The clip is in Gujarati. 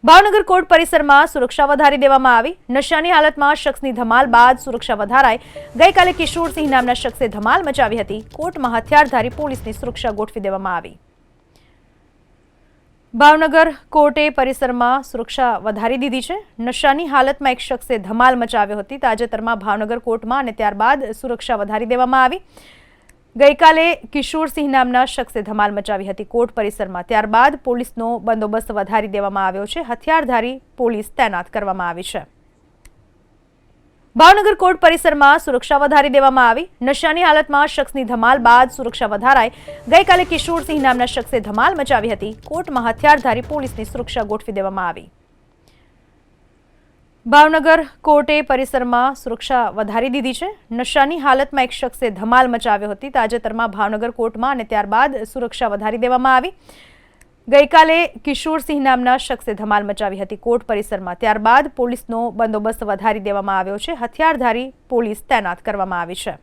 ભાવનગર કોર્ટ પરિસરમાં સુરક્ષા વધારી દેવામાં આવી। નશાની હાલતમાં શખ્સની ધમાલ બાદ સુરક્ષા વધારાઈ। ગઈકાલે કિશોરસિંહ નામના શખ્સે ધમાલ મચાવી હતી। કોર્ટમાં હથિયારધારી પોલીસની સુરક્ષા ગોઠવી દેવામાં આવી। ભાવનગર કોર્ટે પરિસરમાં સુરક્ષા વધારી દીધી છે। નશાની હાલતમાં એક શખ્સે ધમાલ મચાવ્યો હતી। તાજેતરમાં ભાવનગર કોર્ટમાં અને ત્યારબાદ સુરક્ષા વધારી દેવામાં આવી। ગઈકાલે કિશોરસિંહ નામના શખ્સે ધમાલ મચાવી હતી કોર્ટ પરિસરમાં। ત્યારબાદ પોલીસનો બંદોબસ્ત વધારી દેવામાં આવ્યો છે। હથિયારધારી પોલીસ તૈનાત કરવામાં આવી છે। ભાવનગર કોર્ટ પરિસરમાં સુરક્ષા વધારી દેવામાં આવી। નશાની હાલતમાં શખ્સની ધમાલ બાદ સુરક્ષા વધારાઈ। ગઈકાલે કિશોરસિંહ નામના શખ્સે ધમાલ મચાવી હતી। કોર્ટમાં હથિયારધારી પોલીસની સુરક્ષા ગોઠવી દેવામાં આવી। ભાવનગર કોર્ટે પરિસરમાં સુરક્ષા વધારી દીધી છે। નશાની હાલતમાં એક શખ્સે ધમાલ મચાવ્યો હતી। તાજેતરમાં ભાવનગર કોર્ટમાં અને ત્યારબાદ સુરક્ષા વધારી દેવામાં આવી। ગઈકાલે કિશોરસિંહ નામના શખ્સે ધમાલ મચાવી હતી કોર્ટ પરિસરમાં। ત્યારબાદ પોલીસનો બંદોબસ્ત વધારી દેવામાં આવ્યો છે। હથિયારધારી પોલીસ તૈનાત કરવામાં આવી છે।